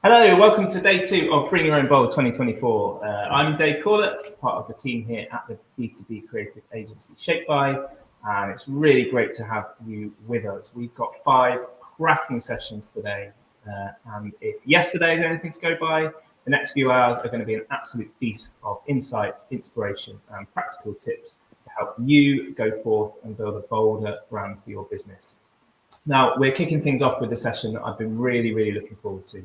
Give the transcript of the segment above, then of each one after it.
Hello, welcome to day 2 of Bring Your Own Bold 2024. I'm Dave Corlett, part of the team here at the B2B creative agency Shaped By, and it's really great to have you with us. We've got 5 cracking sessions today, and if yesterday is anything to go by, the next few hours are going to be an absolute feast of insights, inspiration, and practical tips to help you go forth and build a bolder brand for your business. Now, we're kicking things off with a session that I've been really looking forward to.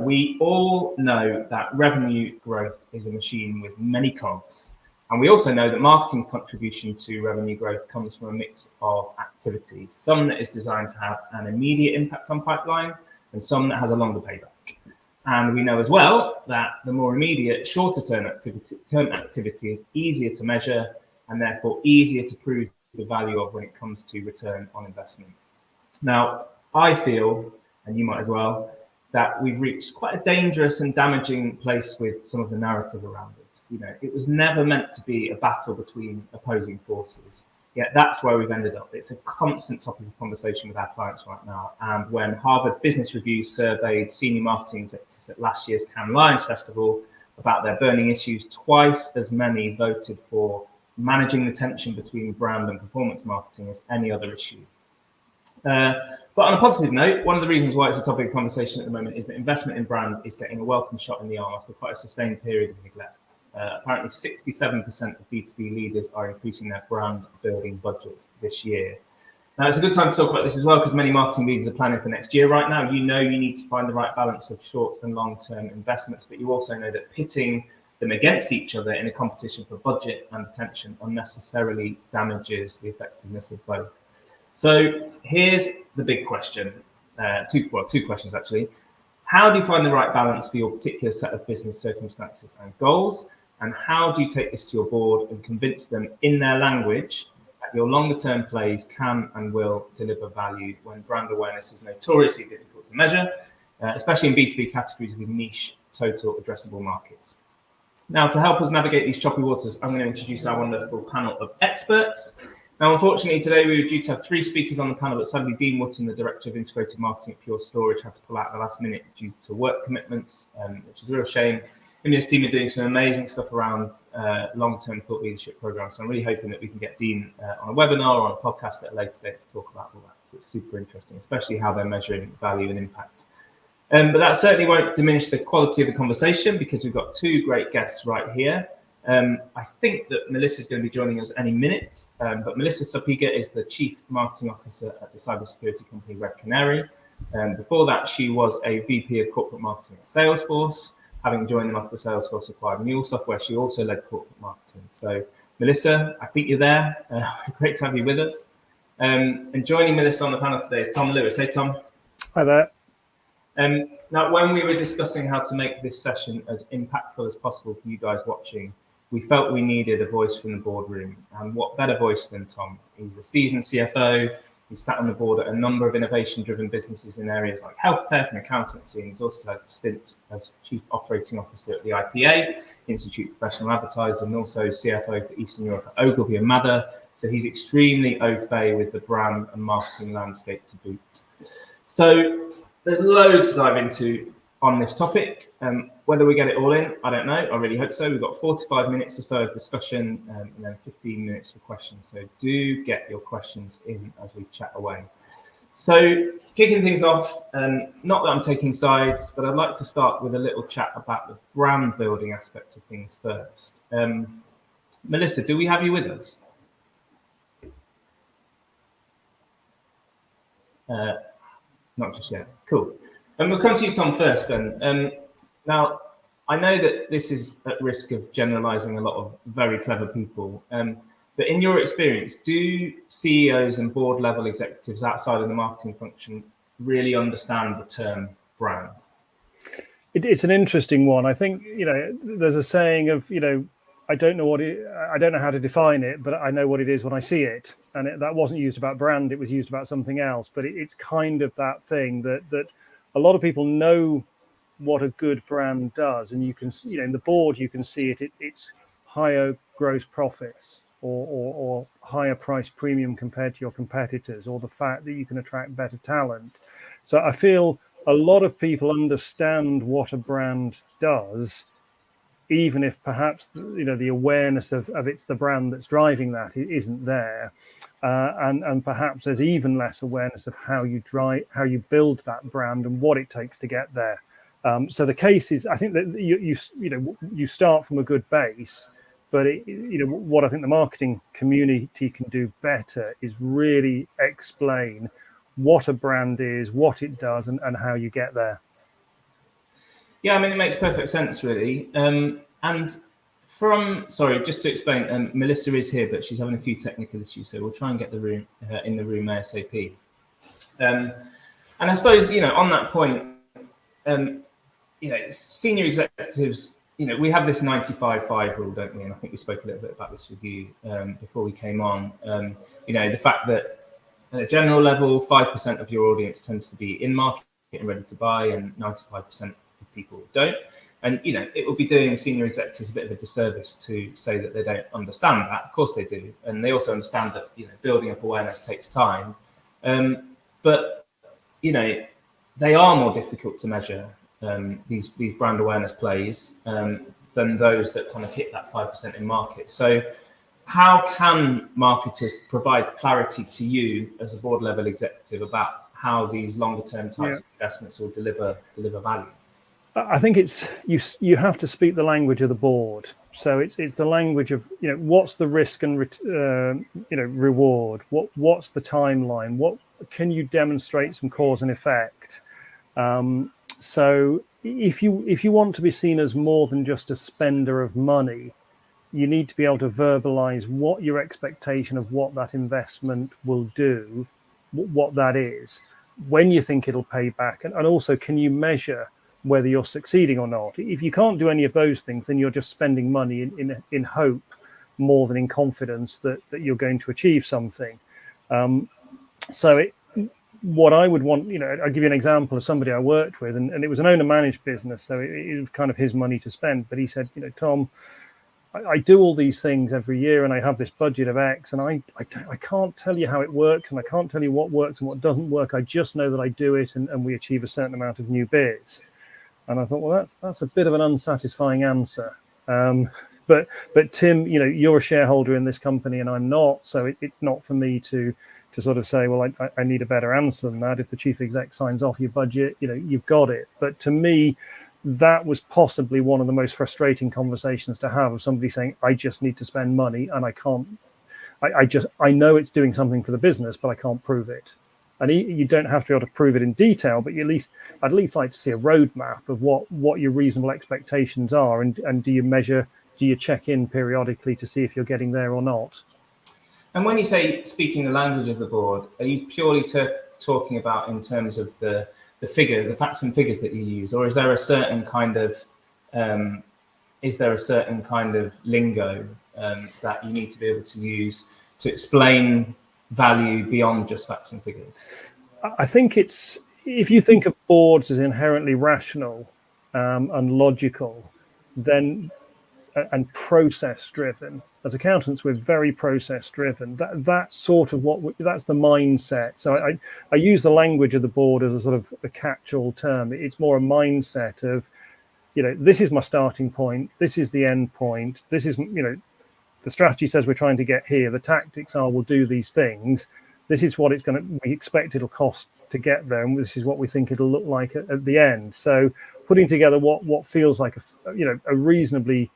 We all know that revenue growth is a machine with many cogs. And we also know that marketing's contribution to revenue growth comes from a mix of activities, some that is designed to have an immediate impact on pipeline and some that has a longer payback. And we know as well that the more immediate, shorter term activity is easier to measure and therefore easier to prove the value of when it comes to return on investment. Now, I feel, and you might as well, that we've reached quite a dangerous and damaging place with some of the narrative around this. You know, it was never meant to be a battle between opposing forces. Yet that's where we've ended up. It's a constant topic of conversation with our clients right now. And when Harvard Business Review surveyed senior marketing executives at last year's Cannes Lions Festival about their burning issues, twice as many voted for managing the tension between brand and performance marketing as any other issue. But on a positive note, one of the reasons why it's a topic of conversation at the moment is that investment in brand is getting a welcome shot in the arm after quite a sustained period of neglect. Apparently 67% of B2B leaders are increasing their brand building budgets this year. Now, it's a good time to talk about this as well because many marketing leaders are planning for next year right now. You know you need to find the right balance of short and long-term investments, but you also know that pitting them against each other in a competition for budget and attention unnecessarily damages the effectiveness of both. So here's the big question, two questions actually. How do you find the right balance for your particular set of business circumstances and goals? And how do you take this to your board and convince them in their language that your longer term plays can and will deliver value when brand awareness is notoriously difficult to measure, especially in B2B categories with niche total addressable markets? Now, to help us navigate these choppy waters, I'm going to introduce our wonderful panel of experts. Now, unfortunately, today we were due to have 3 speakers on the panel, but sadly, Dean Wootton, the Director of Integrated Marketing at Pure Storage, had to pull out at the last minute due to work commitments, which is a real shame. Him and his team are doing some amazing stuff around long-term thought leadership programs. So I'm really hoping that we can get Dean on a webinar or on a podcast at a later date to talk about all that. So it's super interesting, especially how they're measuring value and impact. But that certainly won't diminish the quality of the conversation because we've got 2 great guests right here. I think that Melissa's going to be joining us any minute, but Melissa Czapiga is the Chief Marketing Officer at the cybersecurity company Red Canary. Before that, she was a VP of Corporate Marketing at Salesforce. Having joined them after Salesforce acquired MuleSoft, where she also led corporate marketing. So, Melissa, I think you're there. Great to have you with us. And joining Melissa on the panel today is Tom Lewis. Hey, Tom. Hi there. Now, when we were discussing how to make this session as impactful as possible for you guys watching, we felt we needed a voice from the boardroom. And what better voice than Tom? He's a seasoned CFO. He's sat on the board at a number of innovation-driven businesses in areas like health tech and accountancy. And he's also had stints as Chief Operating Officer at the IPA, Institute of Professional Advertisers, and also CFO for Eastern Europe at Ogilvy and Mather. So he's extremely au fait with the brand and marketing landscape to boot. So there's loads to dive into on this topic. Whether we get it all in, I don't know. I really hope so. We've got 45 minutes or so of discussion and then 15 minutes for questions. So do get your questions in as we chat away. So kicking things off, not that I'm taking sides, but I'd like to start with a little chat about the brand building aspect of things first. Melissa, do we have you with us? Not just yet. Cool. And we'll come to you, Tom, first then. Now, I know that this is at risk of generalizing a lot of very clever people, but in your experience, do CEOs and board level executives outside of the marketing function really understand the term brand? It's an interesting one. I think, there's a saying of, I don't know how to define it, but I know what it is when I see it. And that wasn't used about brand, it was used about something else. But it's kind of that thing that a lot of people know what a good brand does, and you can see, in the board you can see it. It's higher gross profits or higher price premium compared to your competitors, or the fact that you can attract better talent. So I feel a lot of people understand what a brand does, even if perhaps the awareness of it's the brand that's driving that isn't there, and perhaps there's even less awareness of how you build that brand and what it takes to get there. So the case is, I think that you start from a good base, but what I think the marketing community can do better is really explain what a brand is, what it does, and how you get there. Yeah, I mean, it makes perfect sense, really. And sorry, just to explain, Melissa is here, but she's having a few technical issues, so we'll try and get in the room ASAP. And I suppose, on that point, senior executives, we have this 95-5 rule, don't we? And I think we spoke a little bit about this with you before we came on. The fact that at a general level, 5% of your audience tends to be in market and ready to buy, and 95% of people don't. And, it will be doing senior executives a bit of a disservice to say that they don't understand that. Of course they do. And they also understand that, building up awareness takes time. But, they are more difficult to measure, these brand awareness plays, than those that kind of hit that 5% in market. So how can marketers provide clarity to you as a board level executive about how these longer term types of investments will deliver value? I think it's you have to speak the language of the board. So it's the language of what's the risk and reward, what's the timeline, what can you demonstrate some cause and effect. So if you want to be seen as more than just a spender of money, you need to be able to verbalize what your expectation of what that investment will do, what that is, when you think it'll pay back, and also can you measure whether you're succeeding or not. If you can't do any of those things, then you're just spending money in hope more than in confidence that you're going to achieve something. What I would want, I'll give you an example of somebody I worked with, and it was an owner-managed business, so it was kind of his money to spend. But he said, Tom, I do all these things every year, and I have this budget of X, and I can't tell you how it works, and I can't tell you what works and what doesn't work. I just know that I do it, and we achieve a certain amount of new biz. And I thought, well, that's a bit of an unsatisfying answer. But Tim, you're a shareholder in this company, and I'm not, so it's not for me to sort of say, well, I need a better answer than that. If the chief exec signs off your budget, you've got it. But to me, that was possibly one of the most frustrating conversations to have, of somebody saying, I just need to spend money and I can't, I know it's doing something for the business, but I can't prove it. And you don't have to be able to prove it in detail, but I'd at least like to see a roadmap of what your reasonable expectations are. And do you check in periodically to see if you're getting there or not? And when you say speaking the language of the board, are you purely talking about in terms of the figure, the facts and figures that you use, or is there a certain kind of lingo that you need to be able to use to explain value beyond just facts and figures? I think if you think of boards as inherently rational and logical, then and process driven. As accountants, we're very process driven. That's sort of that's the mindset. So I use the language of the board as a sort of a catch-all term. It's more a mindset of, this is my starting point. This is the end point. This is, the strategy says we're trying to get here. The tactics are we'll do these things. This is what we expect it'll cost to get there, and this is what we think it'll look like at the end. So putting together what feels like a reasonably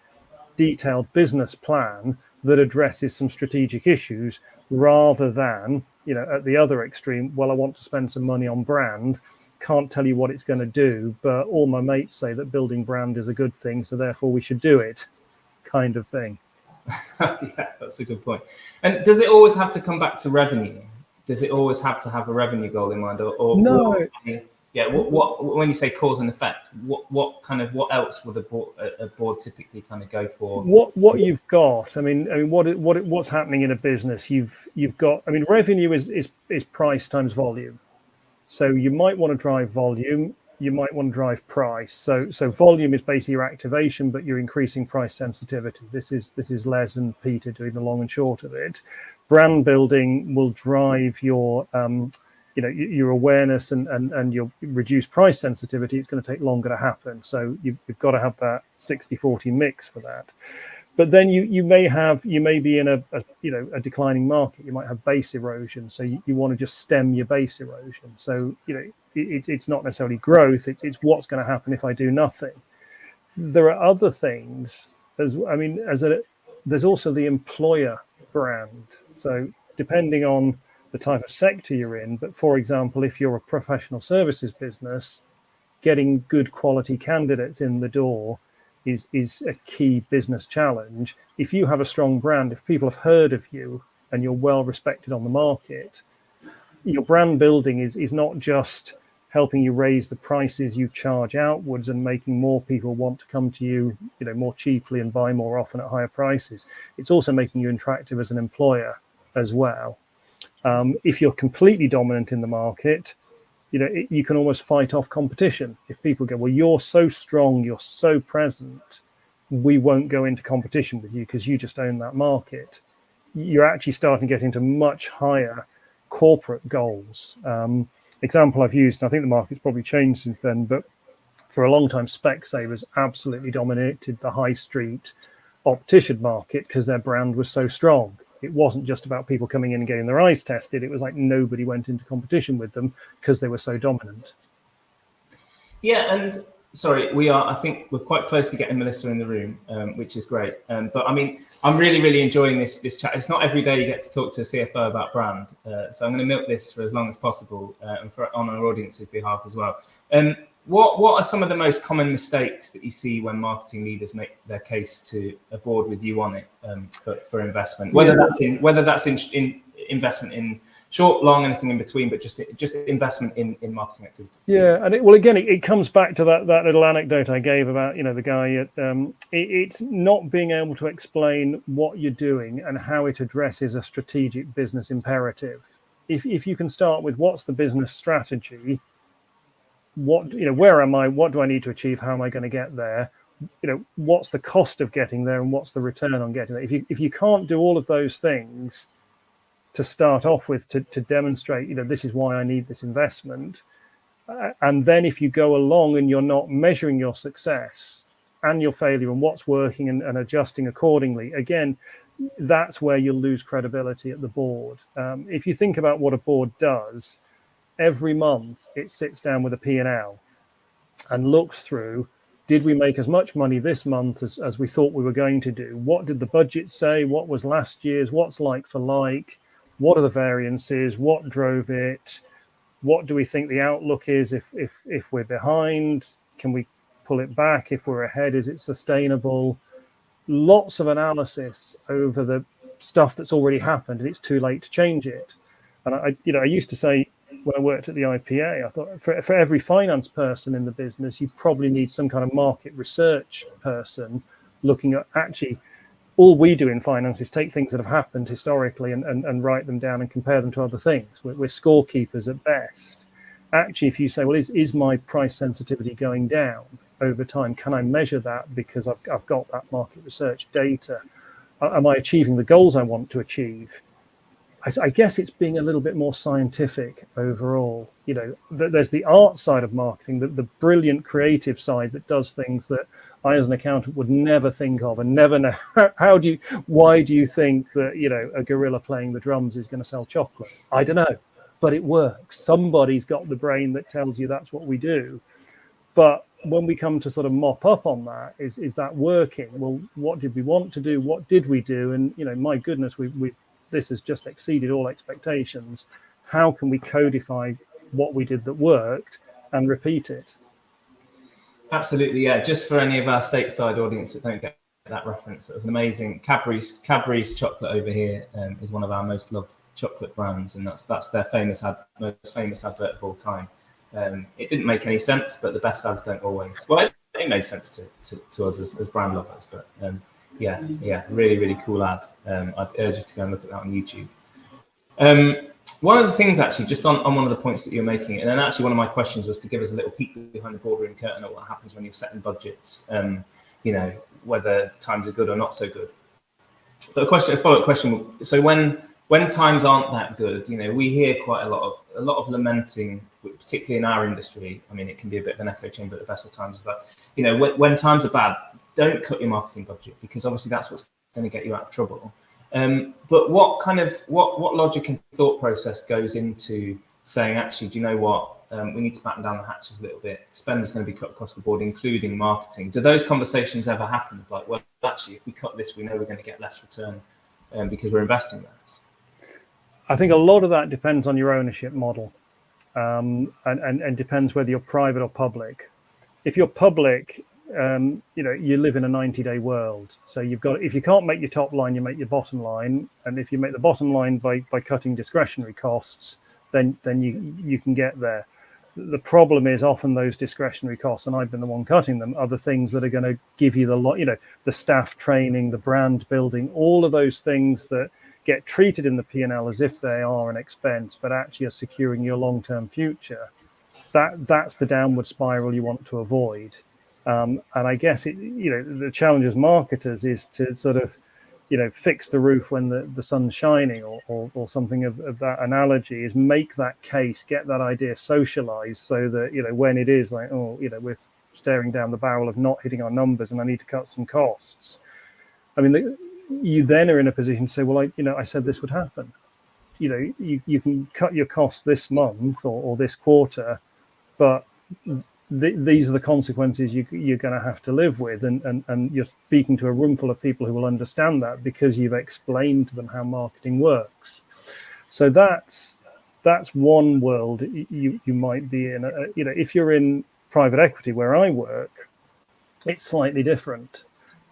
detailed business plan that addresses some strategic issues, rather than at the other extreme, well, I want to spend some money on brand, can't tell you what it's going to do, but all my mates say that building brand is a good thing, so therefore we should do it, kind of thing. Yeah, that's a good point. And does it always have to come back to revenue? Does it always have to have a revenue goal in mind, or no? What when you say cause and effect, what else would a board typically kind of go for? What you've got, I mean, what's happening in a business? You've got, I mean, revenue is price times volume. So you might want to drive volume, you might want to drive price. So volume is basically your activation, but you're increasing price sensitivity. This is Les and Peter doing the long and short of it. Brand building will drive your your awareness and your reduced price sensitivity, it's going to take longer to happen. So you've got to have that 60-40 mix for that. But then you may be in a declining market. You might have base erosion, so you want to just stem your base erosion. So it's not necessarily growth. It's what's going to happen if I do nothing. There are other things there's also the employer brand. So depending on the type of sector you're in, but for example, if you're a professional services business, getting good quality candidates in the door is a key business challenge. If you have a strong brand, if people have heard of you and you're well respected on the market, your brand building is not just helping you raise the prices you charge outwards and making more people want to come to you, more cheaply and buy more often at higher prices. It's also making you attractive as an employer as well. If you're completely dominant in the market, you can almost fight off competition. If people go, well, you're so strong, you're so present, we won't go into competition with you because you just own that market. You're actually starting to get into much higher corporate goals. Example I've used, and I think the market's probably changed since then, but for a long time, Specsavers absolutely dominated the high street optician market because their brand was so strong. It wasn't just about people coming in and getting their eyes tested. It was like nobody went into competition with them because they were so dominant. Yeah, and sorry, I think we're quite close to getting Melissa in the room, which is great. But I mean, I'm really, really enjoying this chat. It's not every day you get to talk to a CFO about brand. So I'm going to milk this for as long as possible and on our audience's behalf as well. What are some of the most common mistakes that you see when marketing leaders make their case to a board with you on it for investment? Whether that's in investment in short, long, anything in between, but just investment in marketing activity. Yeah, and it comes back to that little anecdote I gave about the guy at it's not being able to explain what you're doing and how it addresses a strategic business imperative. If you can start with what's the business strategy, where am I? What do I need to achieve? How am I going to get there? What's the cost of getting there, and what's the return on getting there? If you can't do all of those things to start off with to demonstrate, this is why I need this investment, and then if you go along and you're not measuring your success and your failure and what's working and adjusting accordingly, again, that's where you'll lose credibility at the board. If you think about what a board does, every month it sits down with a P&L and looks through, did we make as much money this month as we thought we were going to do? What did the budget say? What was last year's? What's like for like? What are the variances? What drove it? What do we think the outlook is if we're behind? Can we pull it back? If we're ahead, is it sustainable? Lots of analysis over the stuff that's already happened, and it's too late to change it. And I used to say, when I worked at the IPA, I thought for every finance person in the business, you probably need some kind of market research person looking at actually all we do in finance is take things that have happened historically and write them down and compare them to other things. We're scorekeepers at best. Actually, if you say, well, is my price sensitivity going down over time? Can I measure that because I've got that market research data? Am I achieving the goals I want to achieve? I guess it's being a little bit more scientific overall. There's the art side of marketing, the brilliant creative side that does things that I, as an accountant, would never think of and never know. Why do you think that, a gorilla playing the drums is going to sell chocolate? I don't know, but it works. Somebody's got the brain that tells you that's what we do. But when we come to sort of mop up on that, is that working? Well, what did we want to do? What did we do? And, my goodness, this has just exceeded all expectations. How can we codify what we did that worked and repeat it? Absolutely, yeah. Just for any of our stateside audience that don't get that reference, it was an amazing Cadbury's chocolate over here is one of our most loved chocolate brands, and that's their most famous advert of all time. It didn't make any sense, but the best ads don't always. Well, it made sense to us as brand lovers, but yeah, really, really cool ad. I'd urge you to go and look at that on YouTube. One of the things, actually, just on one of the points that you're making, and then actually one of my questions was to give us a little peek behind the boardroom curtain at what happens when you're setting budgets, whether times are good or not so good. But a follow-up question. So when when times aren't that good, we hear quite a lot of lamenting, particularly in our industry. I mean, it can be a bit of an echo chamber at the best of times, but when times are bad, don't cut your marketing budget, because obviously that's what's going to get you out of trouble. But what logic and thought process goes into saying, actually, do you know what? We need to batten down the hatches a little bit. Spend is going to be cut across the board, including marketing. Do those conversations ever happen? Like, well, actually, if we cut this, we know we're going to get less return because we're investing less. I think a lot of that depends on your ownership model, and depends whether you're private or public. If you're public, you live in a 90-day world. So if you can't make your top line, you make your bottom line. And if you make the bottom line by cutting discretionary costs, then you can get there. The problem is often those discretionary costs, and I've been the one cutting them, are the things that are going to give you the staff training, the brand building, all of those things that get treated in the P&L as if they are an expense, but actually are securing your long-term future. That's the downward spiral you want to avoid. And I guess the challenge as marketers is to sort of fix the roof when the sun's shining, or something of that analogy, is make that case, get that idea socialized, so that when it is like, we're staring down the barrel of not hitting our numbers and I need to cut some costs. I mean, you then are in a position to say, well, I said this would happen. You can cut your costs this month or this quarter, but these are the consequences you're going to have to live with, and you're speaking to a room full of people who will understand that because you've explained to them how marketing works. So that's one world you might be in. If you're in private equity where I work, it's slightly different,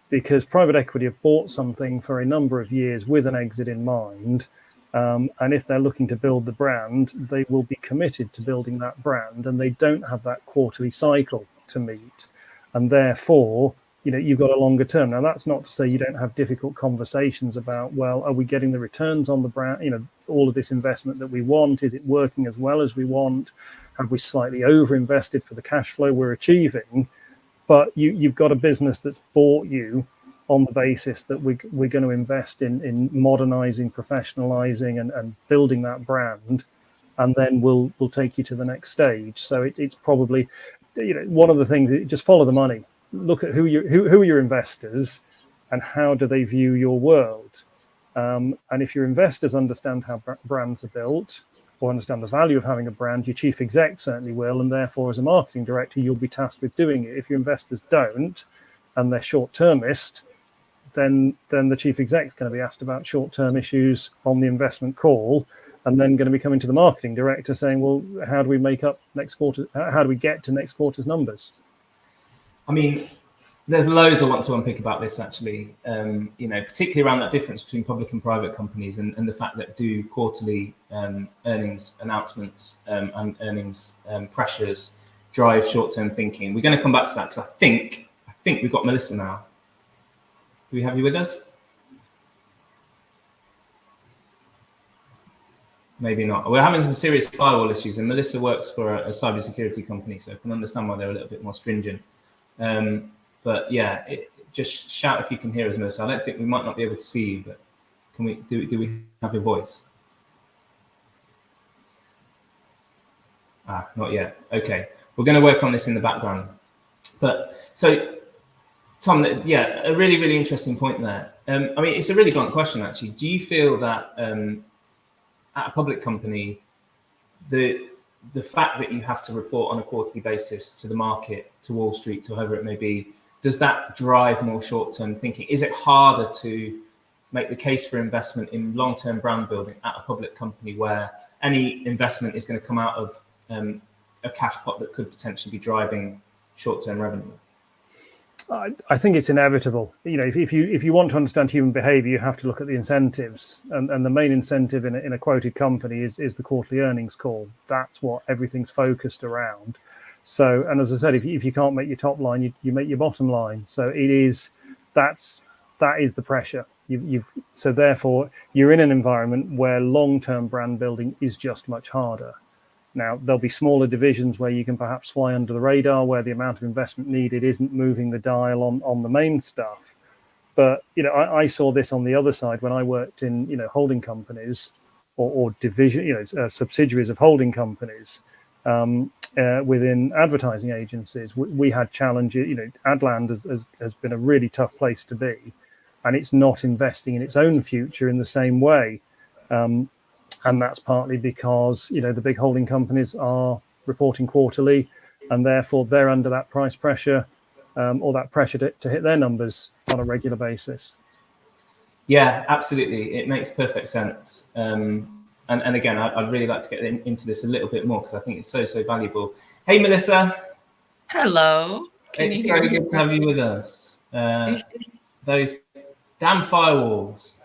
because private equity have bought something for a number of years with an exit in mind. And if they're looking to build the brand, they will be committed to building that brand, and they don't have that quarterly cycle to meet. And therefore, you've got a longer term. Now, that's not to say you don't have difficult conversations about, well, are we getting the returns on the brand? All of this investment that we want, is it working as well as we want? Have we slightly overinvested for the cash flow we're achieving? But you've got a business that's bought you on the basis that we're going to invest in modernizing, professionalizing, and building that brand, and then we'll take you to the next stage. So it's probably, one of the things, just follow the money. Look at who are your investors, and how do they view your world. And if your investors understand how brands are built, or understand the value of having a brand, your chief exec certainly will, and therefore as a marketing director, you'll be tasked with doing it. If your investors don't, and they're short-termist, then the chief exec is going to be asked about short-term issues on the investment call, and then going to be coming to the marketing director saying, well, how do we make up next quarter? How do we get to next quarter's numbers? I mean, there's loads I want to unpick about this, actually, particularly around that difference between public and private companies, and the fact that do quarterly earnings announcements and earnings pressures drive short-term thinking. We're going to come back to that, because I think we've got Melissa now. Do we have you with us? Maybe not. We're having some serious firewall issues, and Melissa works for a cybersecurity company, so I can understand why they're a little bit more stringent. But yeah, just shout if you can hear us, Melissa. I don't think we might not be able to see you, but can we? Do we have your voice? Not yet. Okay, we're going to work on this in the background. But so, Tom, yeah, a really, really interesting point there. I mean, it's a really blunt question, actually. Do you feel that at a public company, the fact that you have to report on a quarterly basis to the market, to Wall Street, to whoever it may be, does that drive more short-term thinking? Is it harder to make the case for investment in long-term brand building at a public company where any investment is going to come out of a cash pot that could potentially be driving short-term revenue? I think it's inevitable. If you want to understand human behavior, you have to look at the incentives, and the main incentive in a quoted company is the quarterly earnings call. That's what everything's focused around. So, and as I said, if you can't make your top line, you make your bottom line. So that is the pressure. So therefore you're in an environment where long-term brand building is just much harder. Now, there'll be smaller divisions where you can perhaps fly under the radar, where the amount of investment needed isn't moving the dial on the main stuff. But I saw this on the other side when I worked in holding companies or division, subsidiaries of holding companies within advertising agencies. We had challenges. Adland has been a really tough place to be, and it's not investing in its own future in the same way. And that's partly because the big holding companies are reporting quarterly, and therefore they're under that price pressure or that pressure to hit their numbers on a regular basis. Yeah, absolutely. It makes perfect sense. And again, I'd really like to get into this a little bit more because I think it's so valuable. Hey, Melissa. Hello. It's very good to have you with us. Those damn firewalls.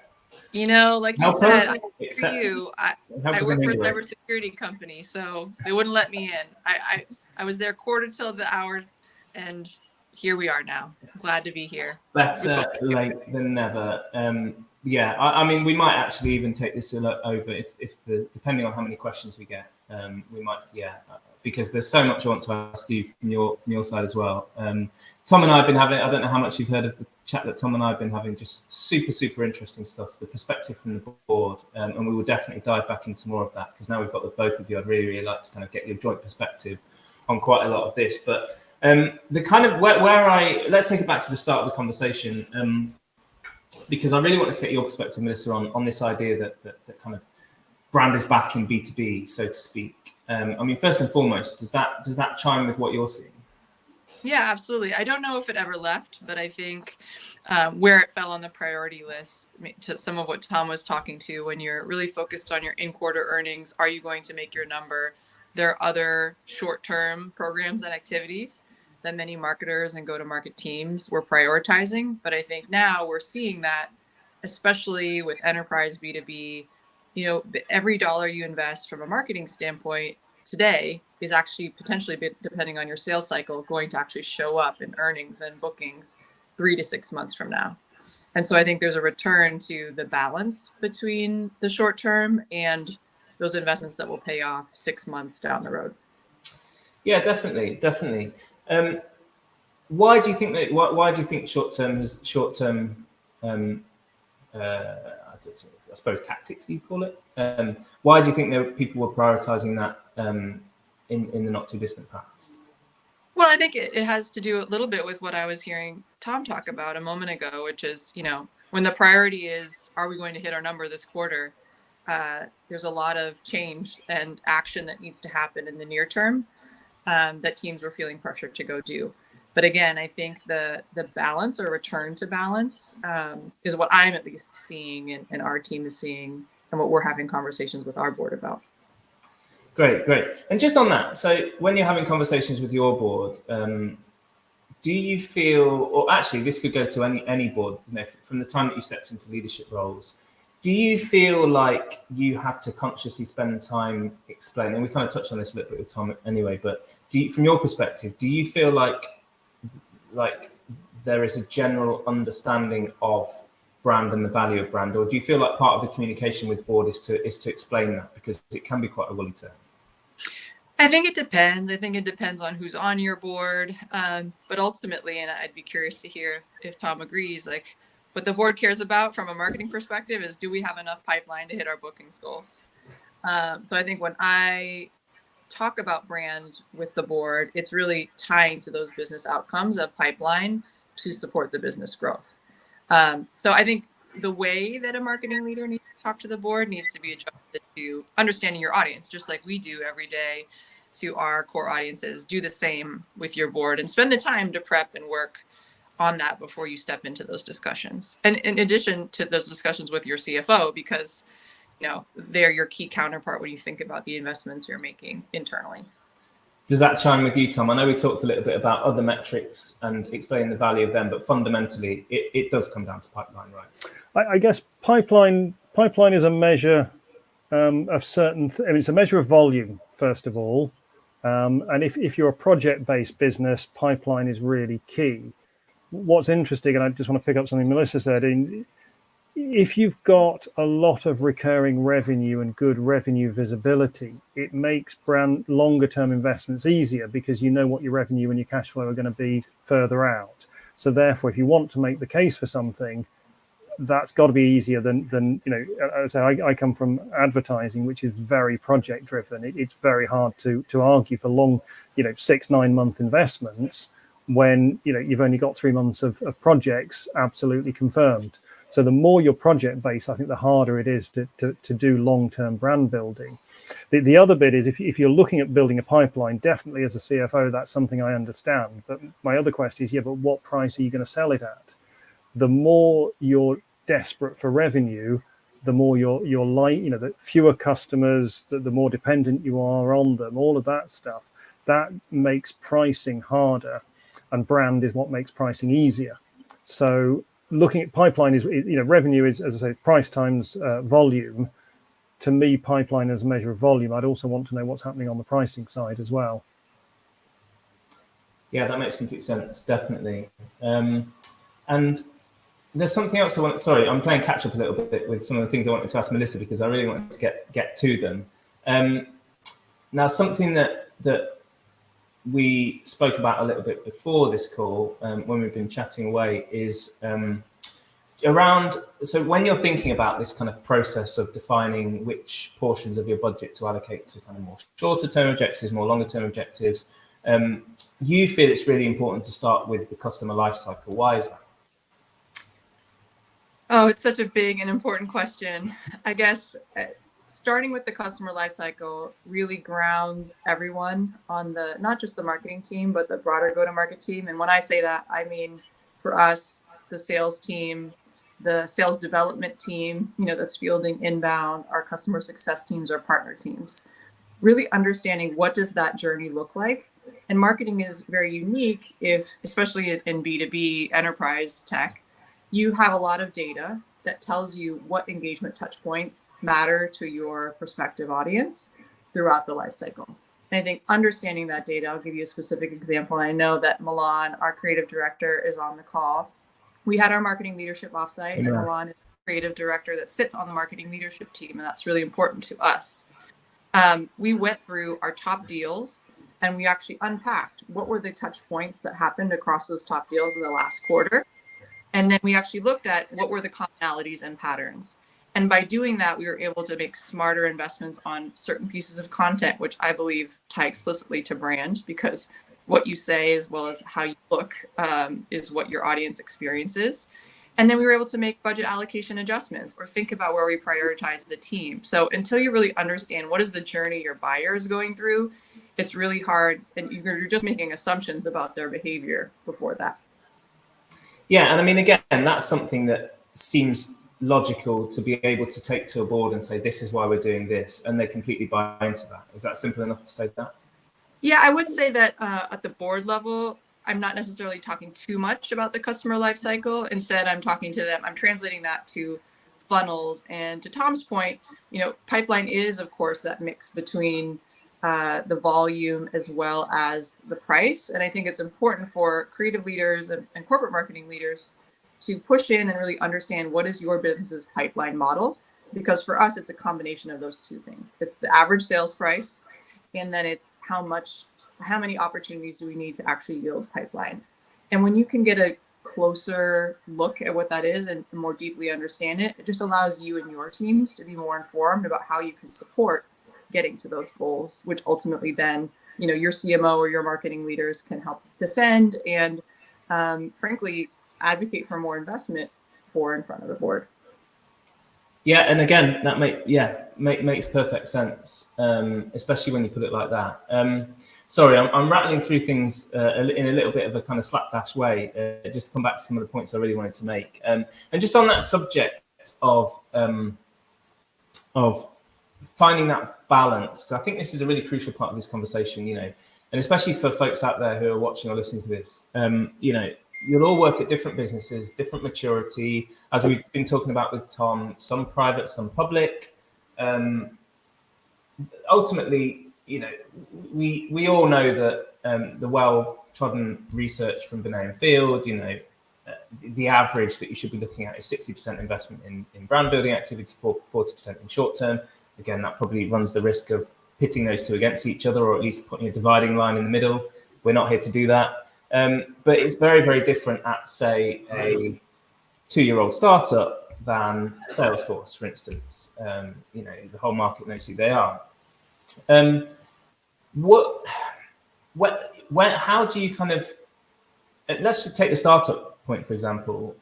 Like you said, I work for a cybersecurity company, so they wouldn't let me in. I was there quarter till the hour, and here we are now. Glad to be here. Better late than never. I mean, we might actually even take this over if depending on how many questions we get, we might, because there's so much I want to ask you from your side as well. Tom and I have been having, I don't know how much you've heard of the chat that Tom and I have been having, just super interesting stuff, the perspective from the board, and we will definitely dive back into more of that because now we've got the both of you. I'd really like to kind of get your joint perspective on quite a lot of this, but the kind of let's take it back to the start of the conversation, because I really wanted to get your perspective, Melissa, on this idea that kind of brand is back in B2B, so to speak. I mean, first and foremost, does that chime with what you're seeing? Yeah, absolutely. I don't know if it ever left, but I think where it fell on the priority list, to some of what Tom was talking to, when you're really focused on your in-quarter earnings, are you going to make your number? There are other short-term programs and activities that many marketers and go-to-market teams were prioritizing. But I think now we're seeing that, especially with enterprise B2B, every dollar you invest from a marketing standpoint today is actually potentially, depending on your sales cycle, going to actually show up in earnings and bookings 3 to 6 months from now. And so I think there's a return to the balance between the short term and those investments that will pay off 6 months down the road. Yeah, definitely. Why do you think that? Why do you think short term? I suppose tactics you call it. Why do you think people were prioritizing that in the not too distant past? Well, I think it has to do a little bit with what I was hearing Tom talk about a moment ago, which is, when the priority is, are we going to hit our number this quarter? There's a lot of change and action that needs to happen in the near term that teams were feeling pressure to go do. But again, I think the balance or return to balance is what I'm at least seeing and our team is seeing and what we're having conversations with our board about. Great. And just on that, so when you're having conversations with your board, do you feel, or actually this could go to any board, from the time that you stepped into leadership roles, do you feel like you have to consciously spend time explaining, and we kind of touched on this a little bit with Tom anyway, but from your perspective, do you feel like there is a general understanding of brand and the value of brand, or do you feel like part of the communication with board is to explain that, because it can be quite a woolly term? I think it depends. I think it depends on who's on your board, but ultimately, and I'd be curious to hear if Tom agrees, like what the board cares about from a marketing perspective is, do we have enough pipeline to hit our bookings goals? So I think when I talk about brand with the board, it's really tying to those business outcomes of pipeline to support the business growth. So I think the way that a marketing leader needs to talk to the board needs to be adjusted to understanding your audience, just like we do every day to our core audiences. Do the same with your board and spend the time to prep and work on that before you step into those discussions. And in addition to those discussions with your CFO, because they're your key counterpart when you think about the investments you're making internally. Does that chime with you, Tom? I know we talked a little bit about other metrics and explaining the value of them, but fundamentally, it does come down to pipeline, right? I guess pipeline is a measure of certain. It's a measure of volume, first of all, and if you're a project-based business, pipeline is really key. What's interesting, and I just want to pick up something Melissa said, if you've got a lot of recurring revenue and good revenue visibility, it makes brand longer term investments easier because you know what your revenue and your cash flow are going to be further out. So therefore, if you want to make the case for something, that's got to be easier than so I come from advertising, which is very project driven. It's very hard to argue for long 6-9 month investments when you've only got 3 months of projects absolutely confirmed. So the more your project base, I think the harder it is to do long-term brand building. The other bit is if you're looking at building a pipeline, definitely as a CFO, that's something I understand. But my other question is, but what price are you going to sell it at? The more you're desperate for revenue, the more you're the fewer customers, the more dependent you are on them, all of that stuff, that makes pricing harder, and brand is what makes pricing easier. So looking at pipeline is, revenue is, as I say, price times volume. To me, pipeline is a measure of volume. I'd also want to know what's happening on the pricing side as well. Yeah, that makes complete sense, definitely. And there's something else sorry, I'm playing catch up a little bit with some of the things I wanted to ask Melissa, because I really wanted to get to them. Now, something that we spoke about a little bit before this call, when we've been chatting away, is around, so when you're thinking about this kind of process of defining which portions of your budget to allocate to kind of more shorter term objectives, more longer term objectives, you feel it's really important to start with the customer lifecycle. Why is that? Oh, it's such a big and important question. I guess starting with the customer lifecycle really grounds everyone on not just the marketing team, but the broader go-to-market team. And when I say that, I mean, for us, the sales team, the sales development team, that's fielding inbound, our customer success teams, our partner teams, really understanding what does that journey look like. And marketing is very unique especially in B2B enterprise tech, you have a lot of data that tells you what engagement touch points matter to your prospective audience throughout the life cycle. And I think understanding that data, I'll give you a specific example. I know that Milan, our creative director, is on the call. We had our marketing leadership offsite, and Milan is the creative director that sits on the marketing leadership team, and that's really important to us. We went through our top deals, and we actually unpacked what were the touch points that happened across those top deals in the last quarter. And then we actually looked at what were the commonalities and patterns. And by doing that, we were able to make smarter investments on certain pieces of content, which I believe tie explicitly to brand, because what you say as well as how you look is what your audience experiences. And then we were able to make budget allocation adjustments or think about where we prioritize the team. So until you really understand what is the journey your buyer is going through, it's really hard, and you're just making assumptions about their behavior before that. Yeah, and I mean, again, that's something that seems logical to be able to take to a board and say, this is why we're doing this, and they completely buy into that. Is that simple enough to say that? Yeah, I would say that at the board level, I'm not necessarily talking too much about the customer life cycle. Instead, I'm talking to them. I'm translating that to funnels. And to Tom's point, pipeline is, of course, that mix between the volume as well as the price. And I think it's important for creative leaders and corporate marketing leaders to push in and really understand what is your business's pipeline model. Because for us, it's a combination of those two things. It's the average sales price, and then it's how many opportunities do we need to actually yield pipeline. And when you can get a closer look at what that is and more deeply understand it, it just allows you and your teams to be more informed about how you can support getting to those goals, which ultimately then, your CMO or your marketing leaders can help defend and frankly, advocate for more investment in front of the board. Yeah, and again, that makes perfect sense, especially when you put it like that. Sorry, I'm rattling through things in a little bit of a kind of slapdash way, just to come back to some of the points I really wanted to make. And just on that subject of finding that balance, because I think this is a really crucial part of this conversation, and especially for folks out there who are watching or listening to this, you'll all work at different businesses, different maturity, as we've been talking about with Tom, some private, some public. Ultimately, we all know that the well-trodden research from Binet and Field, the average that you should be looking at is 60% investment in brand building activity, 40% in short term. Again, that probably runs the risk of pitting those two against each other, or at least putting a dividing line in the middle. We're not here to do that. But it's very, very different at, say, a 2-year-old startup than Salesforce, for instance. The whole market knows who they are. How do you kind of, let's just take the startup point, for example,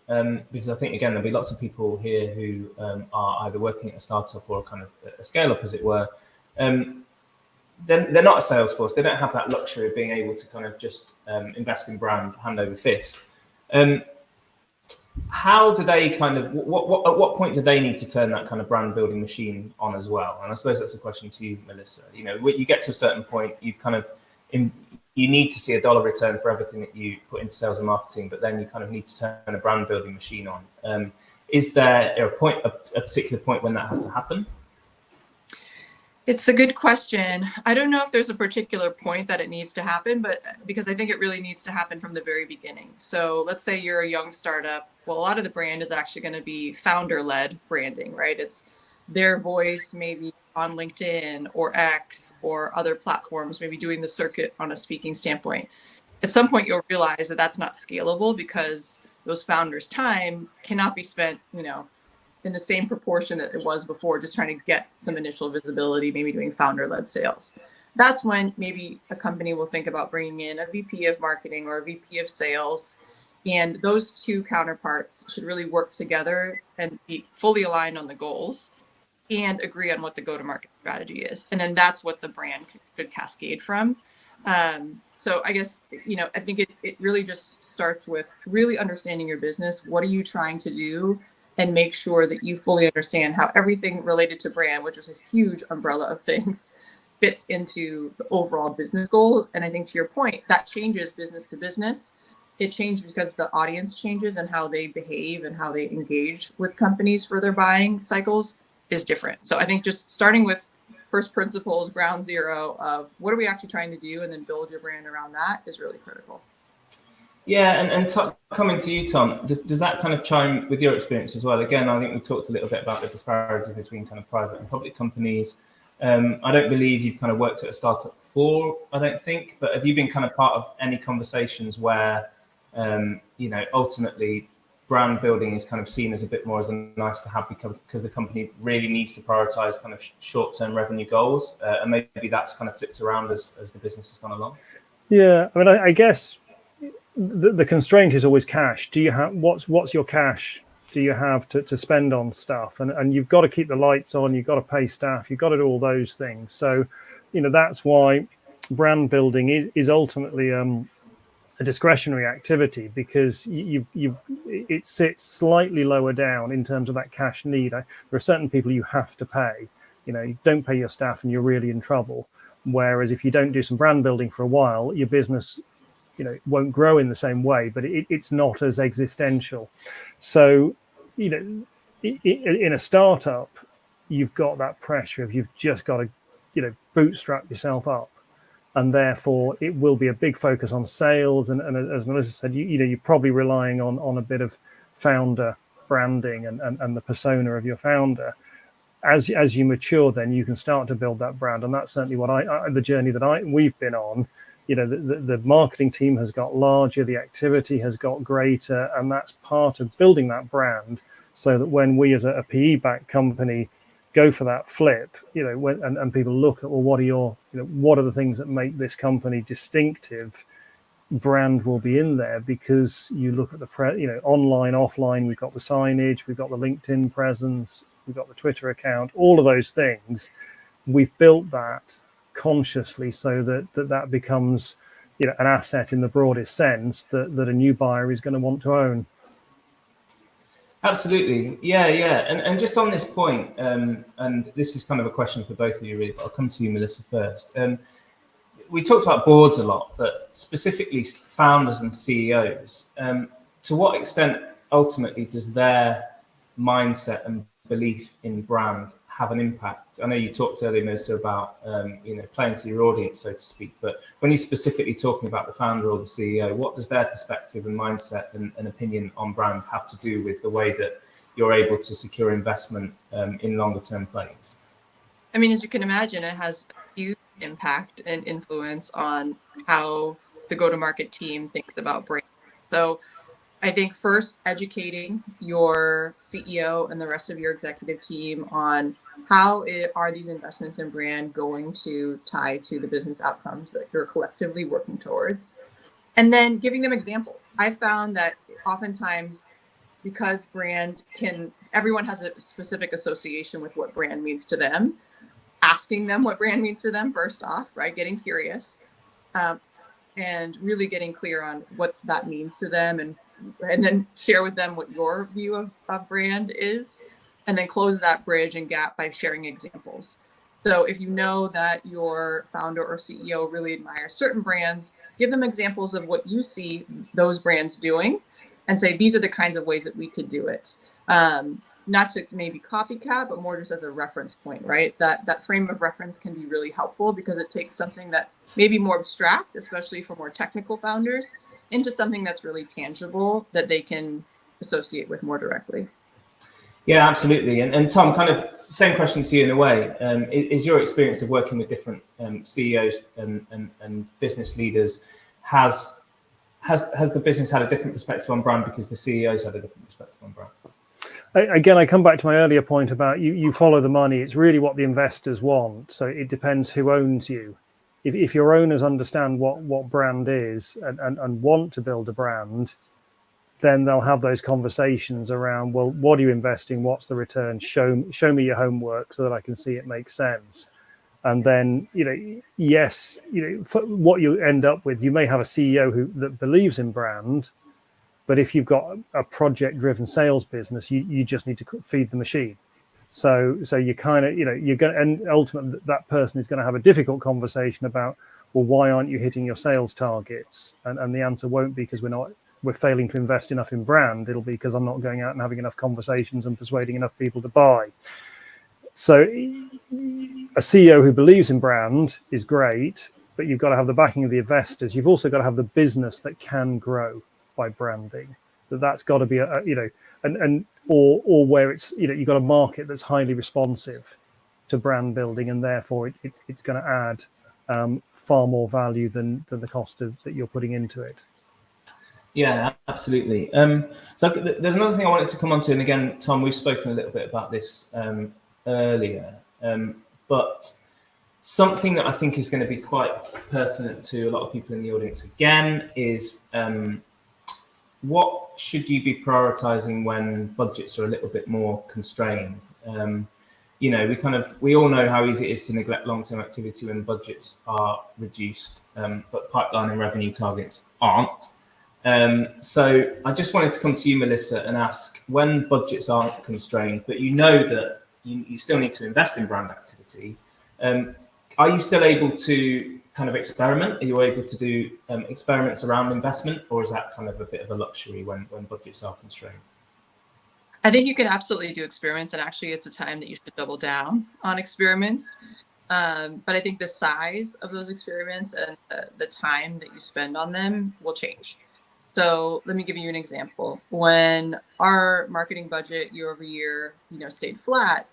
because I think, again, there'll be lots of people here who are either working at a startup or kind of a scale-up, as it were. They're not a Salesforce. They don't have that luxury of being able to kind of just invest in brand hand over fist. How do they kind of, at what point do they need to turn that kind of brand building machine on as well? And I suppose that's a question to you, Melissa. When you get to a certain point, you've kind of, you need to see a dollar return for everything that you put into sales and marketing, but then you kind of need to turn a brand building machine on. Is there a particular point when that has to happen? It's a good question. I don't know if there's a particular point that it needs to happen, but because I think it really needs to happen from the very beginning. So let's say you're a young startup. Well, a lot of the brand is actually going to be founder-led branding, right? It's their voice, maybe on LinkedIn or X or other platforms, maybe doing the circuit on a speaking standpoint. At some point, you'll realize that that's not scalable because those founders' time cannot be spent, in the same proportion that it was before, just trying to get some initial visibility, maybe doing founder-led sales. That's when maybe a company will think about bringing in a VP of marketing or a VP of sales. And those two counterparts should really work together and be fully aligned on the goals and agree on what the go-to-market strategy is. And then that's what the brand could cascade from. So I guess, I think it really just starts with really understanding your business. What are you trying to do? And make sure that you fully understand how everything related to brand, which is a huge umbrella of things, fits into the overall business goals. And I think to your point, that changes business to business. It changes because the audience changes and how they behave and how they engage with companies for their buying cycles is different. So I think just starting with first principles, ground zero of what are we actually trying to do, and then build your brand around that is really critical. Yeah, and coming to you, Tom, does that kind of chime with your experience as well? Again, I think we talked a little bit about the disparity between kind of private and public companies. I don't believe you've kind of worked at a startup before, I don't think, but have you been kind of part of any conversations where, ultimately brand building is kind of seen as a bit more as a nice to have because the company really needs to prioritize kind of short-term revenue goals, and maybe that's kind of flipped around as the business has gone along? Yeah, I mean, I guess the constraint is always cash. Do you have what's your cash do you have to spend on stuff? And you've got to keep the lights on, you've got to pay staff, you've got to do all those things. So, that's why brand building is ultimately a discretionary activity, because it sits slightly lower down in terms of that cash need. There are certain people you have to pay. You don't pay your staff and you're really in trouble. Whereas if you don't do some brand building for a while, your business won't grow in the same way, but it's not as existential. So, in a startup, you've got that pressure of you've just got to, bootstrap yourself up, and therefore it will be a big focus on sales. And as Melissa said, you're probably relying on a bit of founder branding and the persona of your founder. As you mature, then you can start to build that brand, and that's certainly what the journey that we've been on. The marketing team has got larger, the activity has got greater, and that's part of building that brand, so that when we as a PE-backed company go for that flip, and people look at, well, what are the things that make this company distinctive? Brand will be in there, because you look at the online, offline, we've got the signage, we've got the LinkedIn presence, we've got the Twitter account, all of those things. We've built that consciously so that becomes an asset in the broadest sense that a new buyer is going to want to own. Absolutely. Yeah. And just on this point, and this is kind of a question for both of you really, but I'll come to you, Melissa, first. We talked about boards a lot, but specifically founders and CEOs. To what extent ultimately does their mindset and belief in brand have an impact? I know you talked earlier, Melissa, about playing to your audience, so to speak, but when you're specifically talking about the founder or the CEO, what does their perspective and mindset and opinion on brand have to do with the way that you're able to secure investment in longer term plays? I mean, as you can imagine, it has a huge impact and influence on how the go-to-market team thinks about brand. So I think first educating your CEO and the rest of your executive team on how are these investments in brand going to tie to the business outcomes that you're collectively working towards, and then giving them examples. I found that oftentimes, because everyone has a specific association with what brand means to them, asking them what brand means to them first off, right? Getting curious, and really getting clear on what that means to them, and then share with them what your view of brand is, and then close that bridge and gap by sharing examples. So if you know that your founder or CEO really admires certain brands, give them examples of what you see those brands doing and say, these are the kinds of ways that we could do it. Not to maybe copycat, but more just as a reference point, right? That frame of reference can be really helpful because it takes something that may be more abstract, especially for more technical founders, into something that's really tangible that they can associate with more directly. Yeah, absolutely. And Tom, kind of same question to you in a way. Is your experience of working with different CEOs and business leaders, has the business had a different perspective on brand because the CEOs had a different perspective on brand? Again, I come back to my earlier point about you follow the money. It's really what the investors want. So it depends who owns you. If your owners understand what brand is and want to build a brand, then they'll have those conversations around, well, what are you investing? What's the return? Show me your homework so that I can see it makes sense. And then, yes, what you end up with, you may have a CEO that believes in brand, but if you've got a project-driven sales business, you just need to feed the machine. So you kind of, you're going, and ultimately that person is going to have a difficult conversation about, well, why aren't you hitting your sales targets? And the answer won't be because we're failing to invest enough in brand. It'll be because I'm not going out and having enough conversations and persuading enough people to buy. So a CEO who believes in brand is great, but you've got to have the backing of the investors. You've also got to have the business that can grow by branding. That's got to be or where it's, you've got a market that's highly responsive to brand building, and therefore it's going to add far more value than the cost that you're putting into it. Yeah, absolutely. So there's another thing I wanted to come on to, and again, Tom, we've spoken a little bit about this earlier, but something that I think is going to be quite pertinent to a lot of people in the audience again is what should you be prioritizing when budgets are a little bit more constrained? We all know how easy it is to neglect long-term activity when budgets are reduced, but pipeline and revenue targets aren't. So I just wanted to come to you, Melissa, and ask, when budgets aren't constrained, but you know that you still need to invest in brand activity, are you still able to kind of experiment? Are you able to do experiments around investment, or is that kind of a bit of a luxury when budgets are constrained? I think you can absolutely do experiments, and actually it's a time that you should double down on experiments. But I think the size of those experiments and the time that you spend on them will change. So let me give you an example. When our marketing budget year over year, stayed flat,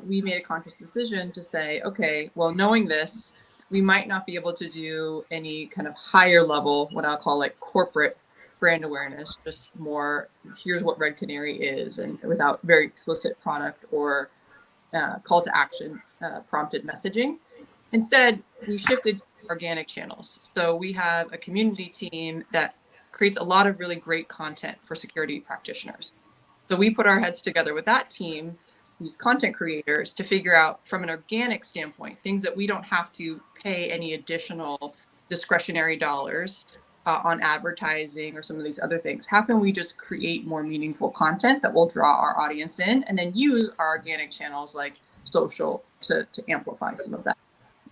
we made a conscious decision to say, okay, well, knowing this, we might not be able to do any kind of higher level, what I'll call like corporate brand awareness, just more, here's what Red Canary is, and without very explicit product or call to action prompted messaging. Instead, we shifted to organic channels. So we have a community team that creates a lot of really great content for security practitioners. So we put our heads together with that team, these content creators, to figure out from an organic standpoint, things that we don't have to pay any additional discretionary dollars on advertising or some of these other things. How can we just create more meaningful content that will draw our audience in, and then use our organic channels like social to amplify some of that?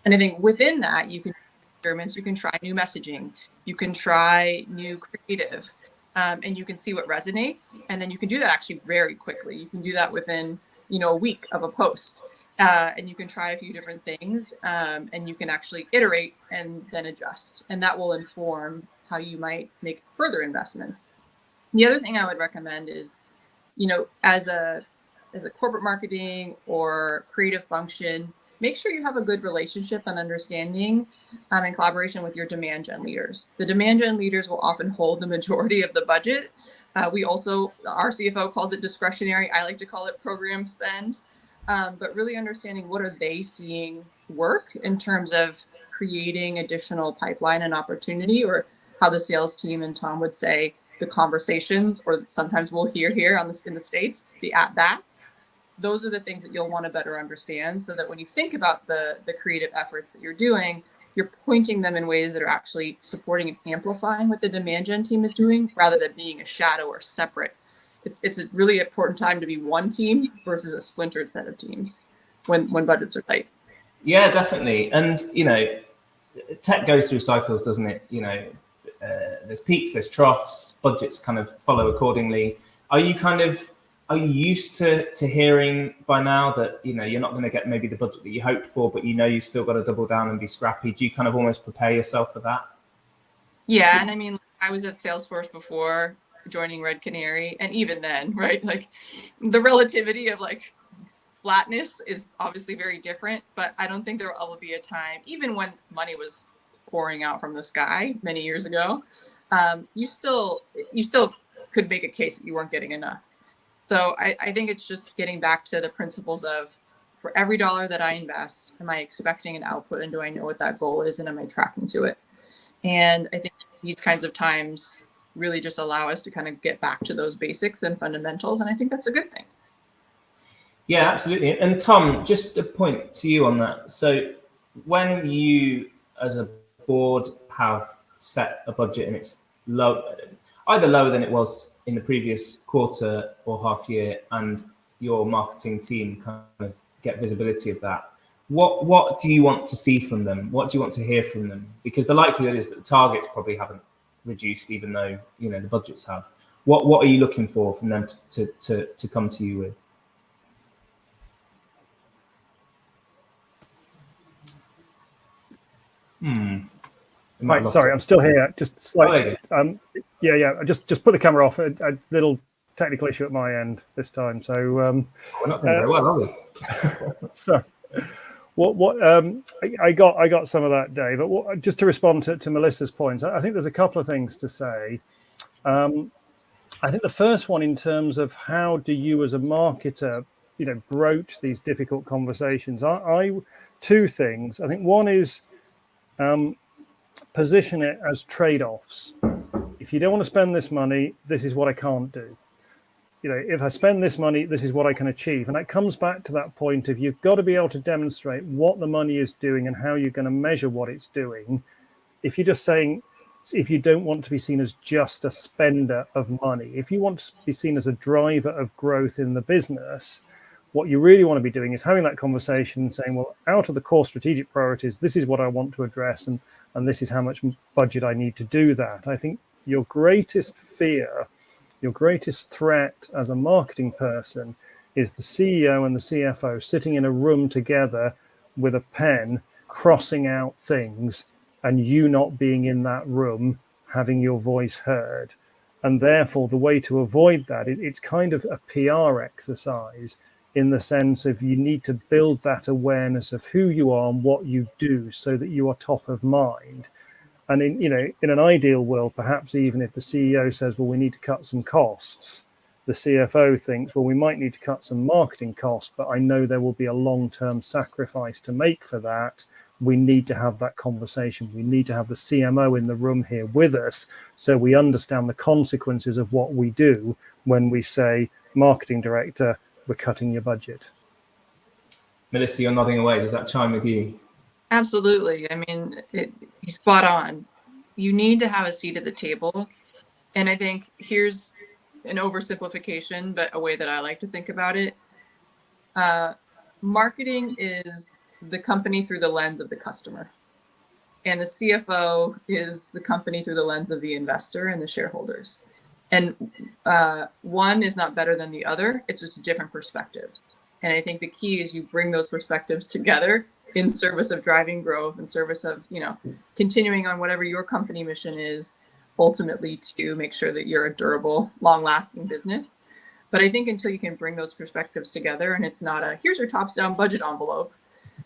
And I think within that, you can experiments, you can try new messaging, you can try new creative, and you can see what resonates. And then you can do that actually very quickly. You can do that within a week of a post, and you can try a few different things, and you can actually iterate and then adjust, and that will inform how you might make further investments. The other thing I would recommend is, as a corporate marketing or creative function, make sure you have a good relationship and understanding and collaboration with your demand gen leaders. The demand gen leaders will often hold the majority of the budget. We also, our CFO calls it discretionary. I like to call it program spend. But really understanding what are they seeing work in terms of creating additional pipeline and opportunity, or how the sales team and Tom would say the conversations, or sometimes we'll hear here in the States, the at-bats. Those are the things that you'll want to better understand, so that when you think about the creative efforts that you're doing, you're pointing them in ways that are actually supporting and amplifying what the demand gen team is doing, rather than being a shadow or separate. It's a really important time to be one team versus a splintered set of teams when budgets are tight. Yeah, definitely. And, tech goes through cycles, doesn't it? There's peaks, there's troughs, budgets kind of follow accordingly. Are you used to hearing by now that, you're not going to get maybe the budget that you hoped for, but you've still got to double down and be scrappy? Do you kind of almost prepare yourself for that? Yeah. And I mean, I was at Salesforce before joining Red Canary, and even then, right, like the relativity of like flatness is obviously very different, but I don't think there will be a time, even when money was pouring out from the sky many years ago, you still could make a case that you weren't getting enough. So I think it's just getting back to the principles of, for every dollar that I invest, am I expecting an output, and do I know what that goal is, and am I tracking to it? And I think these kinds of times really just allow us to kind of get back to those basics and fundamentals. And I think that's a good thing. Yeah, absolutely. And Tom, just a point to you on that. So when you, as a board, have set a budget and it's low, either lower than it was in the previous quarter or half year, and your marketing team kind of get visibility of that, what do you want to see from them? What do you want to hear from them? Because the likelihood is that the targets probably haven't reduced, even though the budgets have. What are you looking for from them to come to you with? Right, sorry, I'm still here. Just slightly. Yeah. Just put the camera off. A little technical issue at my end this time. So we're not doing very well, are we? So I got some of that, Dave. But just to respond to Melissa's points, I think there's a couple of things to say. I think the first one, in terms of how do you as a marketer, broach these difficult conversations, I two things. I think one is position it as trade-offs. If you don't want to spend this money, this is what I can't do. If I spend this money, this is what I can achieve. And that comes back to that point of, you've got to be able to demonstrate what the money is doing and how you're going to measure what it's doing. If you're just saying, if you don't want to be seen as just a spender of money, if you want to be seen as a driver of growth in the business, what you really want to be doing is having that conversation and saying, well, out of the core strategic priorities, this is what I want to address, and this is how much budget I need to do that. I think your greatest fear, your greatest threat as a marketing person, is the CEO and the CFO sitting in a room together with a pen, crossing out things, and you not being in that room, having your voice heard. And therefore, the way to avoid that, it's kind of a PR exercise, in the sense of, you need to build that awareness of who you are and what you do, so that you are top of mind. And in an ideal world, perhaps even if the CEO says, well, we need to cut some costs, the CFO thinks, well, we might need to cut some marketing costs, but I know there will be a long-term sacrifice to make for that. We need to have that conversation. We need to have the CMO in the room here with us, so we understand the consequences of what we do when we say, marketing director, we're cutting your budget. Melissa, you're nodding away. Does that chime with you? Absolutely. I mean, he's spot on. You need to have a seat at the table. And I think here's an oversimplification, but a way that I like to think about it. Marketing is the company through the lens of the customer. And the CFO is the company through the lens of the investor and the shareholders. And one is not better than the other. It's just different perspectives. And I think the key is you bring those perspectives together in service of driving growth, in service of, continuing on whatever your company mission is, ultimately to make sure that you're a durable, long-lasting business. But I think until you can bring those perspectives together, and it's not a, here's your tops-down budget envelope,